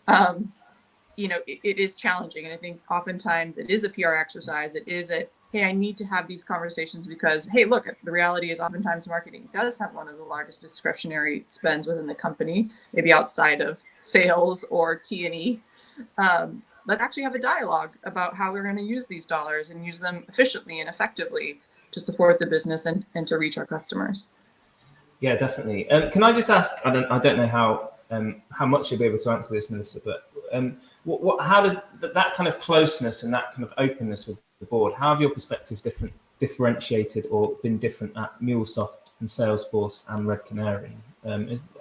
It is challenging. And I think oftentimes it is a PR exercise. It is hey, I need to have these conversations because, hey, look, the reality is oftentimes marketing does have one of the largest discretionary spends within the company, maybe outside of sales or T&E. Let's actually have a dialogue about how we're going to use these dollars and use them efficiently and effectively to support the business and to reach our customers. Yeah, definitely. Can I just ask? I don't know how much you'll be able to answer this, Melissa, but how did that kind of closeness and that kind of openness with the board? How have your perspectives differentiated or been different at MuleSoft and Salesforce and Red Canary?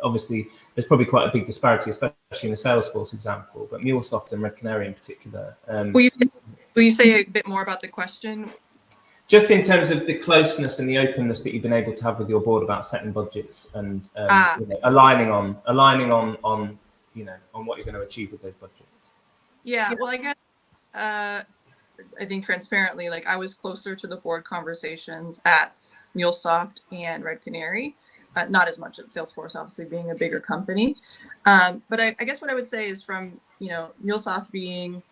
Obviously, there's probably quite a big disparity, especially in the Salesforce example, but MuleSoft and Red Canary in particular. Will you say a bit more about the question? Just in terms of the closeness and the openness that you've been able to have with your board about setting budgets and aligning on what you're going to achieve with those budgets. Yeah, well, I guess I think transparently, like I was closer to the board conversations at MuleSoft and Red Canary, not as much at Salesforce, obviously being a bigger company. But I guess what I would say is from MuleSoft being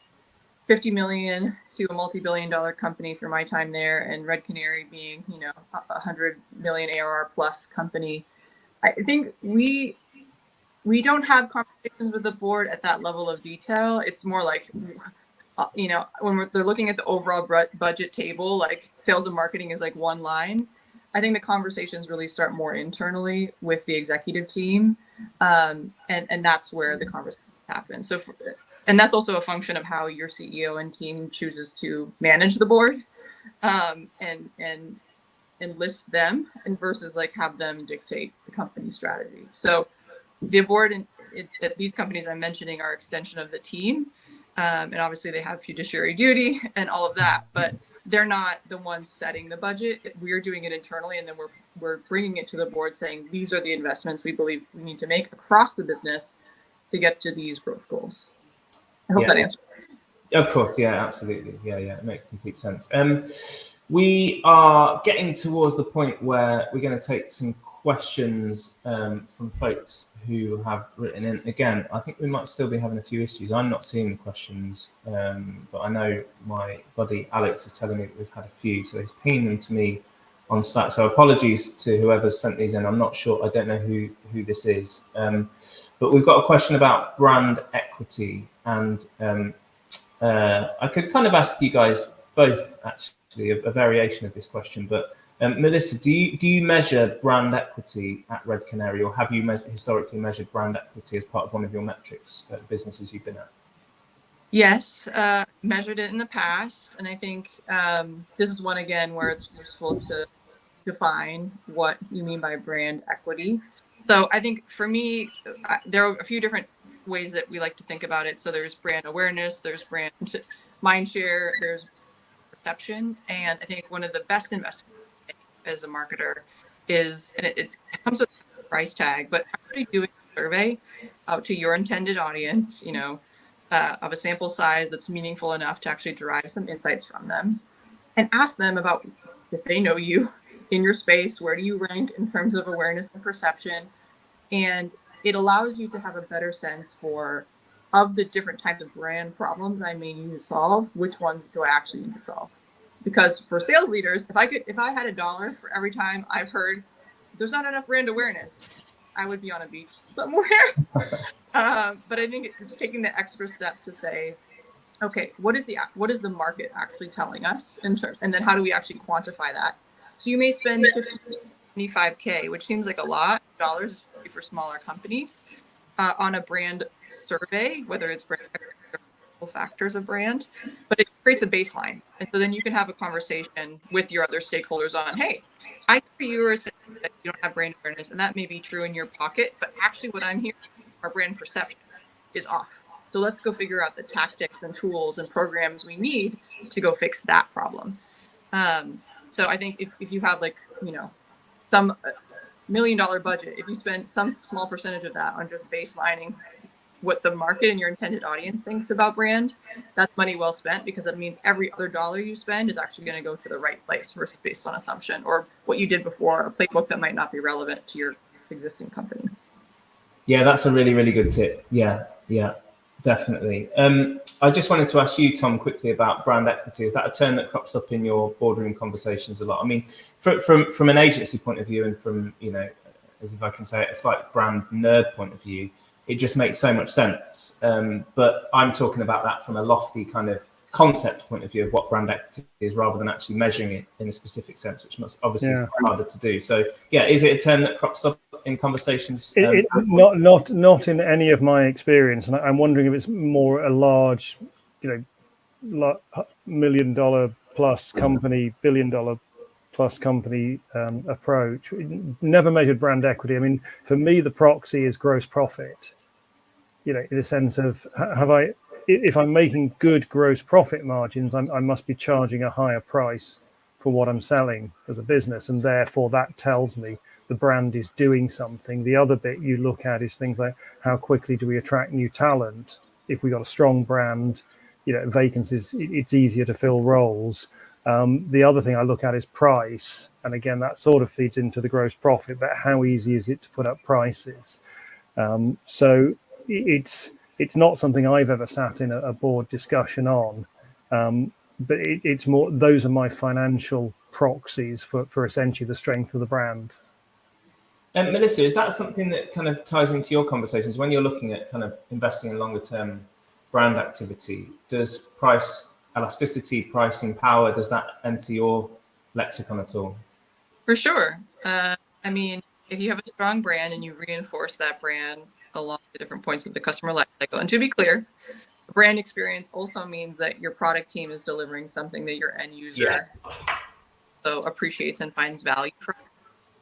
50 million to a multi-billion-dollar company for my time there, and Red Canary being, 100 million ARR plus company. I think we don't have conversations with the board at that level of detail. It's more like, when they're looking at the overall budget table, like sales and marketing is like one line. I think the conversations really start more internally with the executive team, and that's where the conversations happen. So. And that's also a function of how your CEO and team chooses to manage the board, and list them, and versus like have them dictate the company strategy. So the board at these companies I'm mentioning are extension of the team, and obviously they have fiduciary duty and all of that, but they're not the ones setting the budget. We're doing it internally, and then we're bringing it to the board saying these are the investments we believe we need to make across the business to get to these growth goals. I hope that answers. Of course, yeah, absolutely. Yeah, it makes complete sense. We are getting towards the point where we're going to take some questions from folks who have written in. Again, I think we might still be having a few issues. I'm not seeing the questions, but I know my buddy Alex is telling me that we've had a few, so he's pinging them to me on Slack. So apologies to whoever's sent these in. I'm not sure. I don't know who this is. But we've got a question about brand equity, and I could kind of ask you guys both actually a variation of this question. But Melissa, do you measure brand equity at Red Canary, or have you historically measured brand equity as part of one of your metrics at businesses you've been at? Yes, measured it in the past, and I think this is one again where it's useful to define what you mean by brand equity. So I think for me, there are a few different ways that we like to think about it. So there's brand awareness, there's brand mind share, there's perception. And I think one of the best investments as a marketer is, and it comes with a price tag, but actually doing a survey out to your intended audience, of a sample size that's meaningful enough to actually derive some insights from them, and ask them about if they know you in your space, where do you rank in terms of awareness and perception? And it allows you to have a better sense of the different types of brand problems I may need to solve, which ones do I actually need to solve? Because for sales leaders, if I had $1 for every time I've heard there's not enough brand awareness, I would be on a beach somewhere. But I think it's taking the extra step to say, okay, what is the market actually telling us and then how do we actually quantify that? So you may spend $25K, which seems like a lot of dollars for smaller companies, on a brand survey, whether it's brand factors of brand, but it creates a baseline. And so then you can have a conversation with your other stakeholders on, hey, I hear you are saying that you don't have brand awareness, and that may be true in your pocket, but actually what I'm hearing, our brand perception is off. So let's go figure out the tactics and tools and programs we need to go fix that problem. So I think if you have some $1 million budget, if you spend some small percentage of that on just baselining what the market and your intended audience thinks about brand, that's money well spent, because that means every other dollar you spend is actually going to go to the right place versus based on assumption or what you did before, a playbook that might not be relevant to your existing company. Yeah, that's a really, really good tip. Yeah, Definitely. I just wanted to ask you, Tom, quickly about brand equity. Is that a term that crops up in your boardroom conversations a lot? I mean, from an agency point of view, and from, as if I can say it, a slight brand nerd point of view, it just makes so much sense. But I'm talking about that from a lofty kind of concept point of view of what brand equity is, rather than actually measuring it in a specific sense, which must obviously is harder to do. So, yeah, is it a term that crops up in conversations? Not in any of my experience, and I'm wondering if it's more a large, $1 million plus company, $1 billion plus company approach. Never measured brand equity. I mean, for me, the proxy is gross profit. In a sense of if I'm making good gross profit margins, I must be charging a higher price for what I'm selling as a business, and therefore that tells me the brand is doing something. The other bit you look at is things like how quickly do we attract new talent. If we got a strong brand, vacancies, it's easier to fill roles. The other thing I look at is price, and again that sort of feeds into the gross profit, but how easy is it to put up prices? So it's not something I've ever sat in a board discussion on, but it's more, those are my financial proxies for essentially the strength of the brand. Melissa, is that something that kind of ties into your conversations when you're looking at kind of investing in longer term brand activity? Does price elasticity, pricing power, does that enter your lexicon at all? For sure. I mean, if you have a strong brand and you reinforce that brand along the different points of the customer life cycle, and to be clear, brand experience also means that your product team is delivering something that your end user so appreciates and finds value from.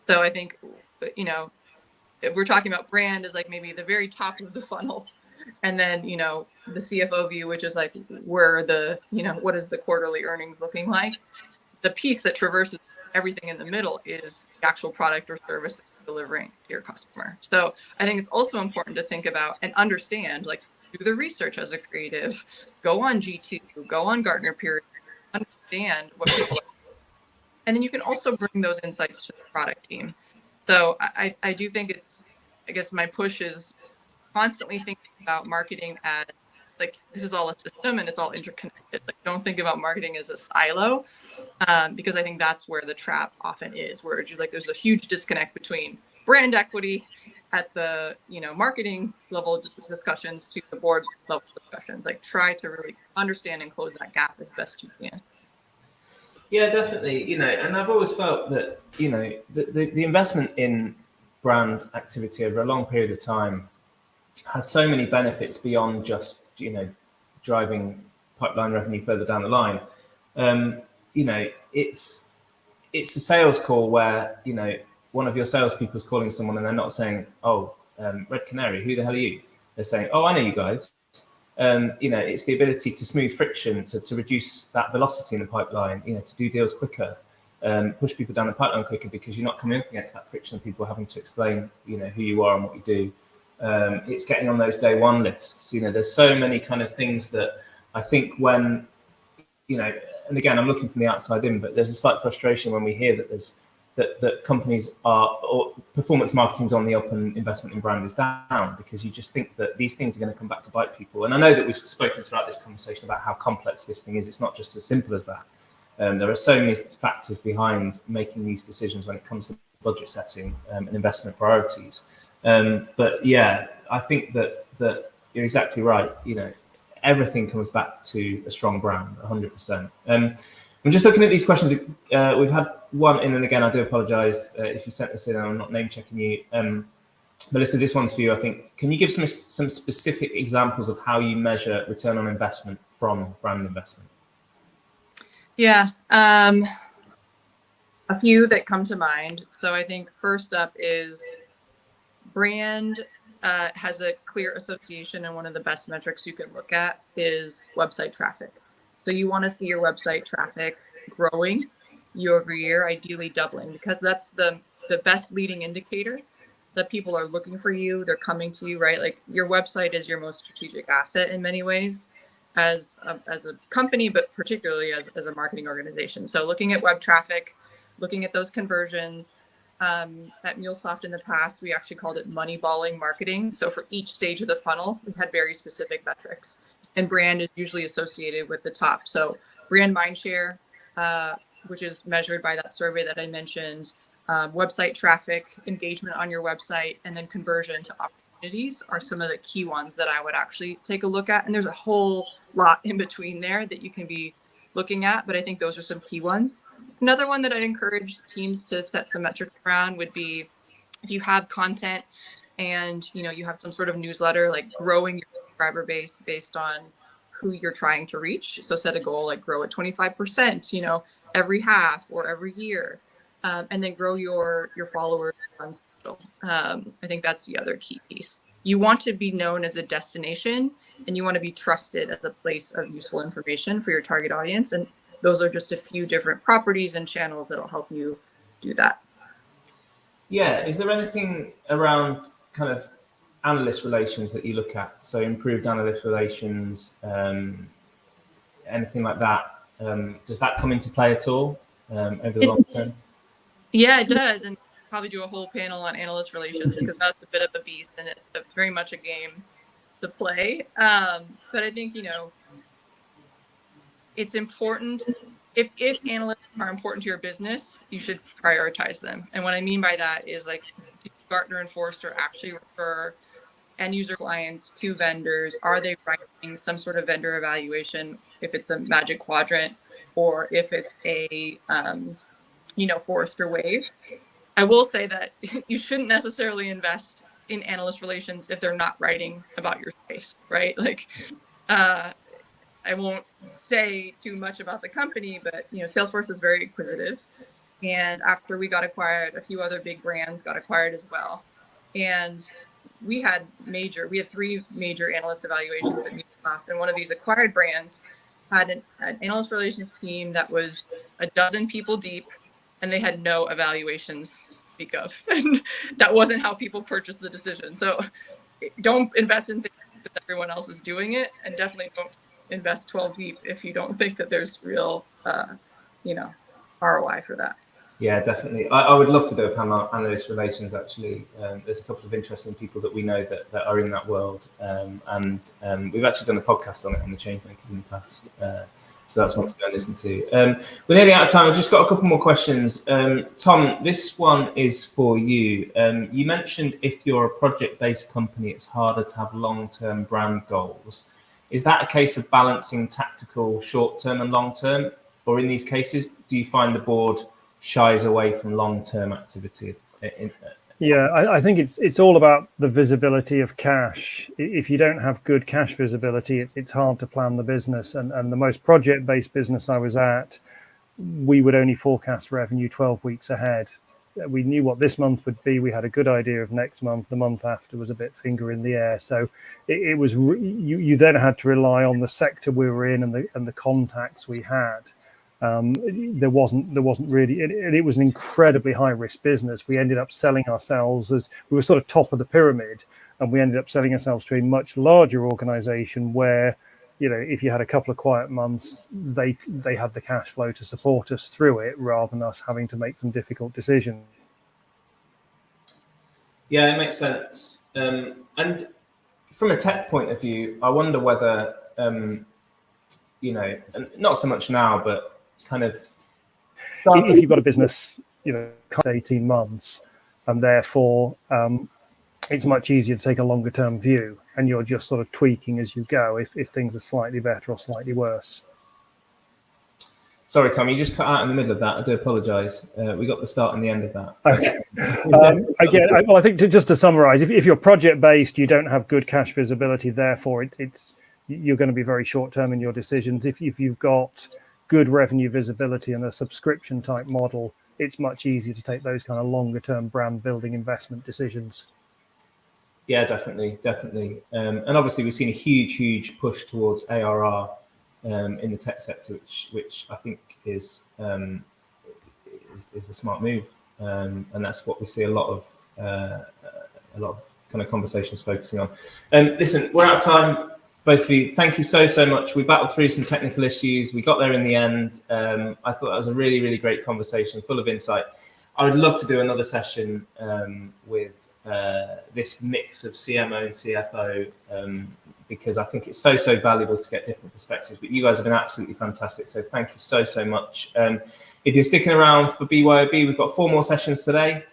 So I think, if we're talking about brand is like maybe the very top of the funnel, and then the CFO view, which is like where the what is the quarterly earnings looking like. The piece that traverses everything in the middle is the actual product or service that you're delivering to your customer. So I think it's also important to think about and understand, like, do the research as a creative, go on G2, go on Gartner Peer, understand what people are, and then you can also bring those insights to the product team. So I do think I guess my push is constantly thinking about marketing as like, this is all a system and it's all interconnected. Like, don't think about marketing as a silo, because I think that's where the trap often is, where it's just like there's a huge disconnect between brand equity at the marketing level discussions to the board level discussions. Like, try to really understand and close that gap as best you can. Yeah, definitely. And I've always felt that the investment in brand activity over a long period of time has so many benefits beyond just driving pipeline revenue further down the line. It's a sales call where one of your salespeople is calling someone and they're not saying, "Oh, Red Canary, who the hell are you?" They're saying, "Oh, I know you guys." It's the ability to smooth friction, to reduce that velocity in the pipeline, to do deals quicker, push people down the pipeline quicker, because you're not coming up against that friction of people having to explain, who you are and what you do. It's getting on those day one lists. There's so many kind of things that I think when, and again, I'm looking from the outside in, but there's a slight frustration when we hear that that companies or performance marketing's on the up and investment in brand is down, because you just think that these things are going to come back to bite people. And I know that we've spoken throughout this conversation about how complex this thing is. It's not just as simple as that. There are so many factors behind making these decisions when it comes to budget setting and investment priorities. But yeah, I think that you're exactly right. Everything comes back to a strong brand, 100%. I'm just looking at these questions. We've had one in, and again, I do apologise if you sent this in and I'm not name checking you. Melissa, this one's for you, I think. Can you give some specific examples of how you measure return on investment from brand investment? Yeah, a few that come to mind. So I think first up is brand has a clear association, and one of the best metrics you can look at is website traffic. So you want to see your website traffic growing year over year, ideally doubling, because that's the best leading indicator that people are looking for you. They're coming to you, right? Like, your website is your most strategic asset in many ways as a company, but particularly as a marketing organization. So looking at web traffic, looking at those conversions, At MuleSoft in the past, we actually called it moneyballing marketing. So for each stage of the funnel, we had very specific metrics, and brand is usually associated with the top. So brand mindshare, which is measured by that survey that I mentioned, website traffic, engagement on your website, and then conversion to opportunities are some of the key ones that I would actually take a look at. And there's a whole lot in between there that you can be looking at, but I think those are some key ones. Another one that I'd encourage teams to set some metrics around would be if you have content and you have some sort of newsletter, like growing your subscriber base based on who you're trying to reach. So set a goal like grow at 25%, every half or every year, and then grow your followers on social. I think that's the other key piece. You want to be known as a destination, and you want to be trusted as a place of useful information for your target audience. And those are just a few different properties and channels that'll help you do that. Yeah. Is there anything around kind of analyst relations that you look at? So improved analyst relations, anything like that? Does that come into play at all over the long term? Yeah, it does. And probably do a whole panel on analyst relations because that's a bit of a beast and it's very much a game to play. But I think, it's important. If analysts are important to your business, you should prioritize them. And what I mean by that is like, do Gartner and Forrester actually refer end user clients to vendors? Are they writing some sort of vendor evaluation if it's a Magic Quadrant or if it's a, Forrester Wave? I will say that you shouldn't necessarily invest in analyst relations if they're not writing about your space, right? Like, I won't say too much about the company, but Salesforce is very acquisitive. And after we got acquired, a few other big brands got acquired as well. And we had 3 major analyst evaluations at MuleSoft, and one of these acquired brands had an analyst relations team that was 12 people deep, and they had no evaluations to speak of. And that wasn't how people purchased the decision. So don't invest in things that everyone else is doing it, and definitely don't invest 12 deep if you don't think that there's real, ROI for that. Yeah, definitely. I would love to do a panel on analyst relations, actually. There's a couple of interesting people that we know that are in that world. And we've actually done a podcast on it on the Changemakers in the past. So that's one to go and listen to. We're nearly out of time. I've just got a couple more questions. Tom, this one is for you. You mentioned if you're a project-based company, it's harder to have long-term brand goals. Is that a case of balancing tactical short-term and long-term? Or in these cases, do you find the board shies away from long-term activity? Yeah, I think it's all about the visibility of cash. If you don't have good cash visibility, it's hard to plan the business. And the most project-based business I was at, we would only forecast revenue 12 weeks ahead. We knew what this month would be. We had a good idea of next month. The month after was a bit finger in the air. So it was you then had to rely on the sector we were in and the contacts we had. There wasn't really, it was an incredibly high risk business. We ended up selling ourselves as we were sort of top of the pyramid, and we ended up selling ourselves to a much larger organization where, if you had a couple of quiet months, they had the cash flow to support us through it rather than us having to make some difficult decisions. Yeah, it makes sense. And from a tech point of view, I wonder whether, not so much now, but kind of if you've got a business, 18 months, and therefore it's much easier to take a longer term view, and you're just sort of tweaking as you go if things are slightly better or slightly worse. Sorry, Tom, you just cut out in the middle of that. I do apologise. We got the start and the end of that. Okay. I think just to summarise, if you're project based, you don't have good cash visibility. Therefore, you're going to be very short term in your decisions. If you've got good revenue visibility and a subscription type model, it's much easier to take those kind of longer term brand building investment decisions. Yeah, definitely. And obviously we've seen a huge push towards ARR in the tech sector, which I think is the smart move. And that's what we see a lot of kind of conversations focusing on. Listen, we're out of time. Both of you, thank you so much. We battled through some technical issues. We got there in the end. I thought that was a really great conversation, full of insight. I would love to do another session with this mix of CMO and CFO, because I think it's so valuable to get different perspectives. But you guys have been absolutely fantastic, so thank you so much. If you're sticking around for BYOB, we've got 4 more sessions today.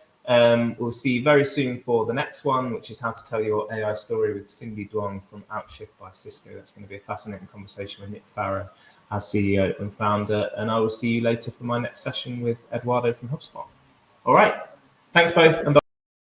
We'll see you very soon for the next one, which is how to tell your AI story with Cindy Duong from Outshift by Cisco. That's going to be a fascinating conversation with Nick Farrer, our CEO and founder. And I will see you later for my next session with Eduardo from HubSpot. All right. Thanks both. And